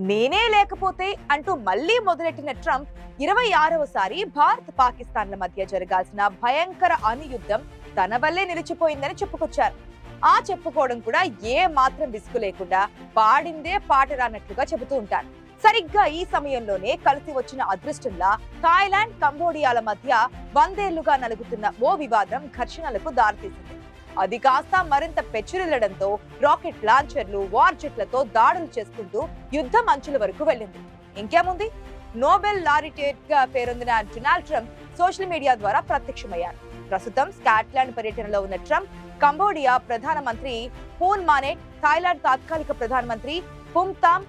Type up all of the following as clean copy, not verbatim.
నేనే లేకపోతే అంటూ మళ్లీ మొదలెట్టిన ట్రంప్ 26వసారి భారత్ పాకిస్తాన్ల మధ్య జరగాల్సిన భయంకర అణుయుద్ధం తన వల్లే నిలిచిపోయిందని చెప్పుకొచ్చారు. ఆ చెప్పుకోవడం కూడా ఏ మాత్రం విసుగు లేకుండా పాడిందే పాట రానట్లుగా చెబుతూ ఉంటారు. సరిగ్గా ఈ సమయంలోనే కలిసి వచ్చిన అదృష్టంలా థాయిలాండ్, కంబోడియాల మధ్య 100 ఏళ్లుగా నలుగుతున్న ఓ వివాదం ఘర్షణలకు దారితీసింది. అది కాస్త మరింత పెచ్చురిల్లడంతో రాకెట్ లాంచర్లు, వార్ జెట్లతో దాడులు చేసుకుంటూ యుద్ధం అంచుల వరకు వెళ్ళింది. ఇంకేముంది, నోబెల్ లారిటేట్ గా పేరొందిన డొనాల్డ్ ట్రంప్ సోషల్ మీడియా ద్వారా ప్రత్యక్షమయ్యారు. ప్రస్తుతం స్కాట్లాండ్ పర్యటనలో ఉన్న ట్రంప్ కంబోడియా ప్రధానమంత్రి హూన్ మానెట్, థాయిలాండ్ తాత్కాలిక ప్రధానమంత్రి పుమ్తామ్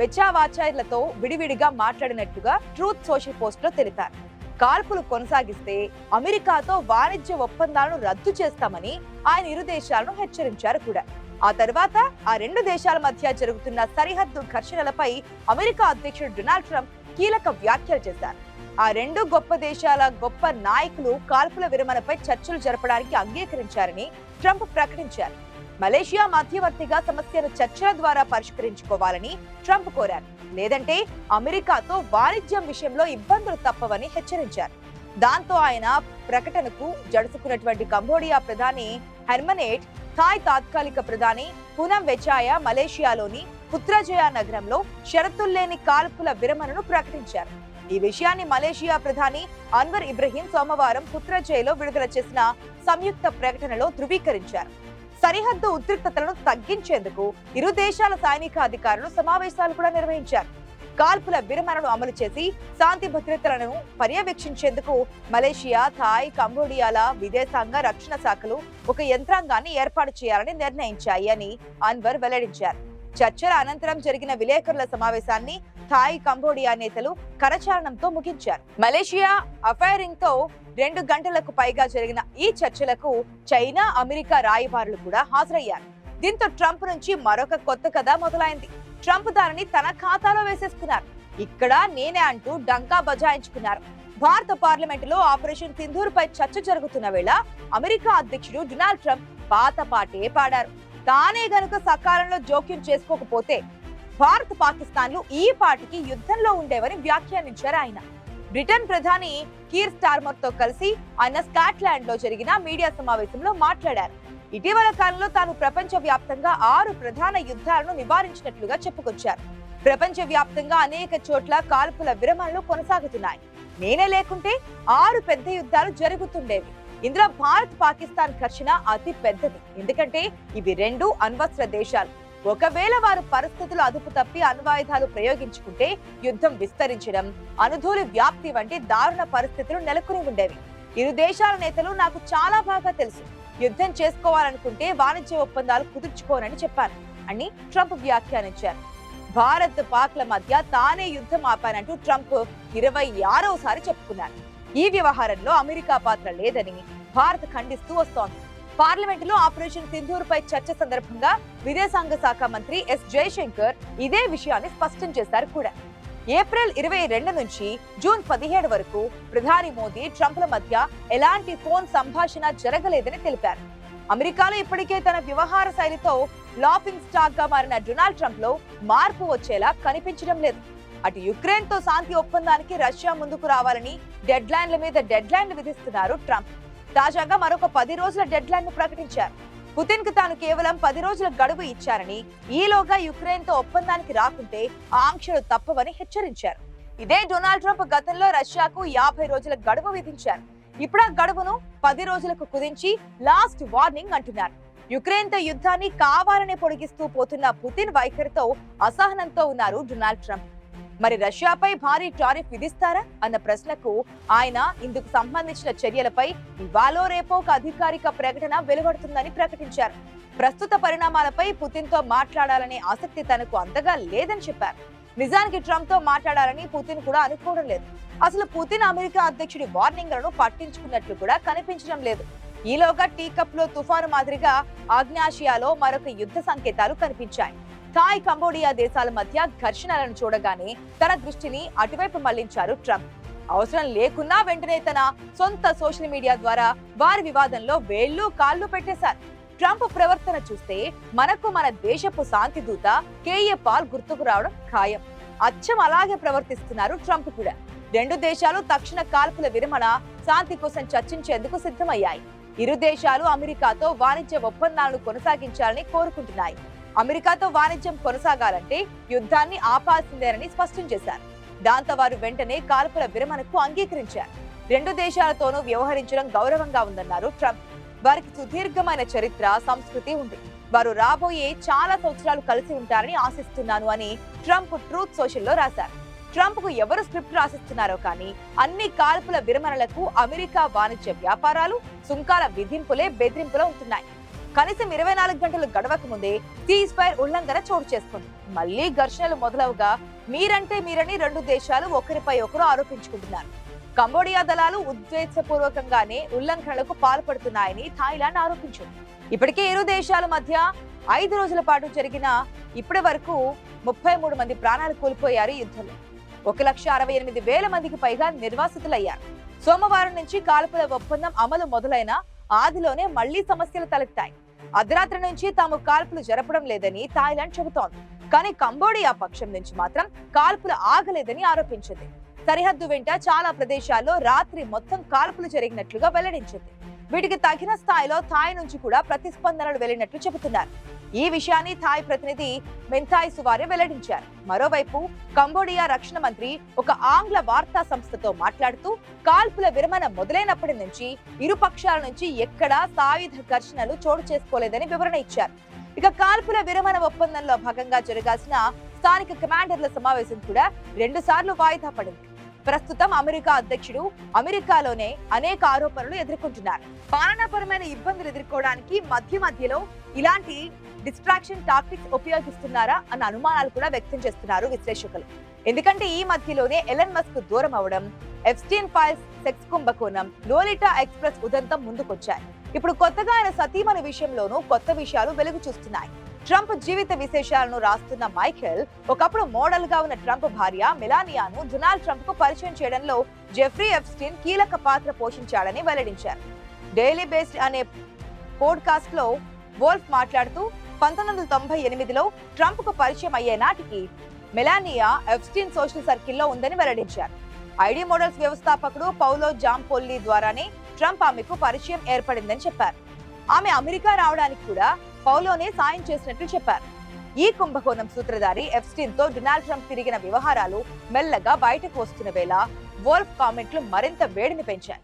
వెచావాచైర్లతో విడివిడిగా మాట్లాడినట్లుగా ట్రూత్ సోషల్ పోస్ట్ లో తెలిపారు. కాల్పులు కొనసాగిస్తే అమెరికాతో వాణిజ్య ఒప్పందాలను రద్దు చేస్తామని ఆయన ఇరు దేశాలను హెచ్చరించారు కూడా. ఆ తర్వాత ఆ రెండు దేశాల మధ్య జరుగుతున్న సరిహద్దు ఘర్షణలపై అమెరికా అధ్యక్షుడు డొనాల్డ్ ట్రంప్ కీలక వ్యాఖ్యలు చేశారు. ఆ రెండు గొప్ప దేశాల గొప్ప నాయకులు కాల్పుల విరమణపై చర్చలు జరపడానికి అంగీకరించారని ట్రంప్ ప్రకటించారు. మలేషియా మధ్యవర్తిగా సమస్యను చర్చల ద్వారా పరిష్కరించుకోవాలని ట్రంప్ కోరారు. లేదంటే అమెరికాతో వాణిజ్యం విషయంలో ఇబ్బందులు తప్పవని హెచ్చరించారు. దాంతో ఆయన ప్రకటనకు జడుసుకున్నటువంటి కంబోడియా ప్రధాని హెర్మనేట్, థాయ్ తాత్కాలిక ప్రధాని పూనం వెచాయా మలేషియాలోని పుత్రజయ నగరంలో షరతుల్లేని కాల్పుల విరమణను ప్రకటించారు. ఈ విషయాన్ని మలేషియా ప్రధాని అన్వర్ ఇబ్రహీం సోమవారం పుత్రజయలో విడుదల చేసిన సంయుక్త ప్రకటనలో ధృవీకరించారు. సరిహద్దు ఉద్రిక్తతలను తగ్గించేందుకు ఇరు దేశాల సైనిక అధికారులు సమావేశాలు కూడా నిర్వహించారు. కాల్పుల విరమణను అమలు చేసి శాంతి భద్రతలను పర్యవేక్షించేందుకు మలేషియా, థాయ్, కంబోడియాల విదేశాంగ, రక్షణ శాఖలు ఒక యంత్రాంగాన్ని ఏర్పాటు చేయాలని నిర్ణయించాయి అని అన్వర్ వెల్లడించారు. చర్చల అనంతరం జరిగిన విలేకరుల సమావేశాన్ని థాయ్, కంబోడియా నేతలు కరచాలనంతో ముగించారు. మలేషియా అఫైరింగ్ తో 2 గంటలకు పైగా జరిగిన ఈ చర్చలకు చైనా, అమెరికా రాయబారులు కూడా హాజరయ్యారు. దీంతో ట్రంప్ నుంచి మరొక కొత్త కథ మొదలైంది. ట్రంప్ దానిని తన ఖాతాలో వేసేసుకున్నారు. ఇక్కడ నేనే అంటూ డంకా బజాయించుకున్నారు. భారత పార్లమెంటులో ఆపరేషన్ సింధూర్ పై చర్చ జరుగుతున్న వేళ అమెరికా అధ్యక్షుడు డొనాల్డ్ ట్రంప్ పాత పాటే పాడారు. తానే గనుక సకాలంలో జోక్యం చేసుకోకపోతే భారత్, పాకిస్తాన్లు ఈ పాటికి యుద్ధంలో ఉండేవని వ్యాఖ్యానించారు ఆయన. బ్రిటన్ ప్రధాని కీర్ స్టార్మర్ తో కలిసి ఆయన స్కాట్లాండ్ లో జరిగిన మీడియా సమావేశంలో మాట్లాడారు. ఇటీవల కాలంలో తాను ప్రపంచ వ్యాప్తంగా 6 ప్రధాన యుద్ధాలను నివారించినట్లుగా చెప్పుకొచ్చారు. ప్రపంచ వ్యాప్తంగా అనేక చోట్ల కాల్పుల విరమణలు కొనసాగుతున్నాయి. నేనే లేకుంటే 6 పెద్ద యుద్ధాలు జరుగుతుండేవి. ఇందులో భారత్, పాకిస్తాన్ ఘర్షణ అతి పెద్దది. ఎందుకంటే ఇవి 2 అణ్వస్త్ర దేశాలు. ఒకవేళ వారు పరిస్థితులు అదుపు తప్పి అణ్వాయుధాలు ప్రయోగించుకుంటే యుద్ధం విస్తరించడం, అణుధూళి వ్యాప్తి వంటి దారుణ పరిస్థితులు నెలకొని ఉండేవి. ఇరు దేశాల నేతలు నాకు చాలా బాగా తెలుసు. యుద్ధం చేసుకోవాలనుకుంటే వాణిజ్య ఒప్పందాలు కుదుర్చుకోనని చెప్పాను అని ట్రంప్ వ్యాఖ్యానించారు. భారత్, పాక్ల మధ్య తానే యుద్ధం ఆపానంటూ ట్రంప్ 26వసారి చెప్పుకున్నారు. ఈ వ్యవహారంలో అమెరికా పాత్ర లేదని భారత్ ఖండిస్తూ వస్తోంది. పార్లమెంటులో ఆపరేషన్ సింధూర్ పై చర్చ సందర్భంగా విదేశాంగ శాఖ మంత్రి ఎస్ జయశంకర్ ఇదే విషయాన్ని స్పష్టం చేశారు కూడా. ఏప్రిల్ 22 నుంచి జూన్ 17 వరకు ప్రధాని మోదీ, ట్రంప్ల మధ్య ఎలాంటి ఫోన్ సంభాషణ జరగలేదని తెలిపారు. అమెరికాలో ఇప్పటికే తన వ్యవహార శైలితో లాఫింగ్ స్టాక్ గా మారిన డొనాల్డ్ ట్రంప్ లో మార్పు వచ్చేలా కనిపించడం లేదు. అటు యుక్రెయిన్ తో శాంతి ఒప్పందానికి రష్యా ముందుకు రావాలని డెడ్ లైన్ల మీద డెడ్ లైన్లు విధిస్తున్నారు ట్రంప్. తాజాగా మరొక 10 రోజుల డెడ్ లైన్ ను ప్రకటించారు. పుతిన్ కు తాను కేవలం 10 రోజుల గడువు ఇచ్చారని, ఈలోగా యుక్రెయిన్ తో ఒప్పందానికి రాకుంటే ఆంక్షలు తప్పవని హెచ్చరించారు. ఇదే డొనాల్డ్ ట్రంప్ గతంలో రష్యాకు 50 రోజుల గడువు విధించారు. ఇప్పుడు ఆ గడువును 10 రోజులకు కుదించి లాస్ట్ వార్నింగ్ అంటున్నారు. యుక్రెయిన్ తో యుద్ధాన్ని కావాలనే పొడిగిస్తూ పోతున్న పుతిన్ వైఖరితో అసహనంతో ఉన్నారు డొనాల్డ్ ట్రంప్. మరి రష్యాపై భారీ టారిఫ్ విధిస్తారా అన్న ప్రశ్నకు ఆయన ఇందుకు సంబంధించిన చర్యలపై ఇవాళో రేపో ఒక అధికారిక ప్రకటన వెలువడుతుందని ప్రకటించారు. ప్రస్తుత పరిణామాలపై పుతిన్ తో మాట్లాడాలనే ఆసక్తి తనకు అంతగా లేదని చెప్పారు. నిజానికి ట్రంప్ తో మాట్లాడాలని పుతిన్ కూడా అనుకోవడం లేదు. అసలు పుతిన్ అమెరికా అధ్యక్షుడి వార్నింగ్లను పట్టించుకున్నట్లు కూడా కనిపించడం లేదు. ఈలోగా టీ కప్ లో తుఫాను మాదిరిగా ఆగ్నేయాసియాలో మరొక యుద్ధ సంకేతాలు కనిపించాయి. థాయ్, కంబోడియా దేశాల మధ్య ఘర్షణలను చూడగానే తన దృష్టిని అటువైపు మళ్లించారు ట్రంప్. అవసరం లేకున్నా వెంటనే తన సొంత సోషల్ మీడియా ద్వారా వారి వివాదంలో వేళ్లు కాళ్ళు పెట్టేశారు. ట్రంప్ ప్రవర్తన చూస్తే మనకు మన దేశపు శాంతి దూత కేఏ పాల్ గుర్తుకు రావడం ఖాయం. అచ్చం అలాగే ప్రవర్తిస్తున్నారు ట్రంప్ కూడా. రెండు దేశాలు తక్షణ కాల్పుల విరమణ, శాంతి కోసం చర్చించేందుకు సిద్ధమయ్యాయి. ఇరు దేశాలు అమెరికాతో వాణిజ్య ఒప్పందాలను కొనసాగించాలని కోరుకుంటున్నాయి. అమెరికాతో వాణిజ్యం కొనసాగాలంటే యుద్ధాన్ని ఆపాల్సిందేనని స్పష్టం చేశారు. దాంతో వారు వెంటనే కాల్పుల విరమణకు అంగీకరించారు. రెండు దేశాలతోనూ వ్యవహరించడం గౌరవంగా ఉందన్నారు ట్రంప్. వారికి సుదీర్ఘమైన చరిత్ర, సంస్కృతి ఉంది. వారు రాబోయే చాలా సంవత్సరాలు కలిసి ఉంటారని ఆశిస్తున్నాను అని ట్రంప్ ట్రూత్ సోషల్లో రాశారు. ట్రంప్ కు ఎవరు స్క్రిప్ట్ రాసిస్తున్నారో కానీ అన్ని కాల్పుల విరమణలకు అమెరికా వాణిజ్య వ్యాపారాలు, సుంకాల విధింపులే బెదిరింపులో ఉంటున్నాయి. కనీసం 24 గంటలు గడవక ముందే సీజ్ ఫైర్ ఉల్లంఘన చోటు చేసుకుంది. మళ్లీ ఘర్షణలు మొదలవగా మీరంటే మీరని రెండు దేశాలు ఒకరిపై ఒకరు ఆరోపించుకుంటున్నారు. కంబోడియా దళాలు ఉద్దేశపూర్వకంగానే ఉల్లంఘనలకు పాల్పడుతున్నాయని థాయిలాండ్ ఆరోపించింది. ఇప్పటికే ఇరు దేశాల మధ్య 5 రోజుల పాటు జరిగిన ఇప్పటి వరకు 33 మంది ప్రాణాలు కోల్పోయారు. యుద్ధంలో 1,68,000 మందికి పైగా నిర్వాసితులయ్యారు. సోమవారం నుంచి కాల్పుల ఒప్పందం అమలు మొదలైన ఆదిలోనే మళ్లీ సమస్యలు తలెత్తాయి. అర్ధరాత్రి నుంచి తాము కాల్పులు జరపడం లేదని థాయిలాండ్ చెబుతోంది. కానీ కంబోడియా పక్షం నుంచి మాత్రం కాల్పులు ఆగలేదని ఆరోపించింది. సరిహద్దు వెంట చాలా ప్రదేశాల్లో రాత్రి మొత్తం కాల్పులు జరిగినట్లుగా వెల్లడించింది. వీటికి తగిన స్థాయిలో థాయ్ నుంచి కూడా ప్రతిస్పందనలు వెళ్లినట్లు చెబుతున్నారు. ఈ విషయాన్ని థాయ్ ప్రతినిధి మెంథాయ్ సువారే వెల్లడించారు. మరోవైపు కంబోడియా రక్షణ మంత్రి ఒక ఆంగ్ల వార్తా సంస్థతో మాట్లాడుతూ కాల్పుల విరమణ మొదలైనప్పటి నుంచి ఇరు పక్షాల నుంచి ఎక్కడా సాయుధ ఘర్షణలు చోటు చేసుకోలేదని వివరణ ఇచ్చారు. ఇక కాల్పుల విరమణ ఒప్పందంలో భాగంగా జరగాల్సిన స్థానిక కమాండర్ల సమావేశం కూడా 2 సార్లు వాయిదా పడింది. ప్రస్తుతం అమెరికా అధ్యక్షుడు అమెరికాలోనే అనేక ఆరోపణలు ఎదుర్కొంటున్నారు. పాలనాపరమైన ఇబ్బందులు ఎదుర్కోవడానికి మధ్యలో ఇలాంటి డిస్ట్రాక్షన్ టాక్టిక్స్ ఉపయోగిస్తున్నారా అన్న అనుమానాలు కూడా వ్యక్తం చేస్తున్నారు విశ్లేషకులు. ఎందుకంటే ఈ మధ్యలోనే ఎలన్ మస్క్ దూరం అవడం, ఎప్స్టీన్ ఫైల్స్ సెక్స్ కుంభకోణం, లోలిటా ఎక్స్ప్రెస్ ఉదంతం ముందుకొచ్చాయి. ఇప్పుడు కొత్తగా ఆయన సతీమణి విషయంలోనూ కొత్త విషయాలు వెలుగు చూస్తున్నాయి. ట్రంప్ జీవిత విశేషాలను రాస్తున్న మైఖేల్ ఒకప్పుడు మోడల్ గా ఉన్న ట్రంప్ భార్య మెలానియాను డొనాల్డ్ ట్రంప్ కు పరిచయం చేయడంలో జెఫ్రీ ఎప్స్టీన్ కీలక పాత్ర పోషించాడని వెల్లడించారు. డైలీ బేస్డ్ అనే పోడ్కాస్ట్ లో వోల్ఫ్ మాట్లాడుతూ 1998లో ట్రంప్ కు పరిచయం అయ్యే నాటికి మెలానియా ఎప్స్టీన్ సోషల్ సర్కిల్లో ఉందని వెల్లడించారు. ఐడి మోడల్స్ వ్యవస్థాపకుడు పౌలో జాంపోల్లి ద్వారానే ట్రంప్ ఆమెకు పరిచయం ఏర్పడిందని చెప్పారు. ఆమె అమెరికా రావడానికి కూడా పౌలోనే సాయం చేసినట్లు చెప్పారు. ఈ కుంభకోణం సూత్రధారి ఎప్స్టీన్ తో డొనాల్డ్ ట్రంప్ తిరిగిన వ్యవహారాలు మెల్లగా బయటకు వస్తున్న వేళ వోల్ఫ్ కామెంట్లు మరింత వేడిని పెంచాయి.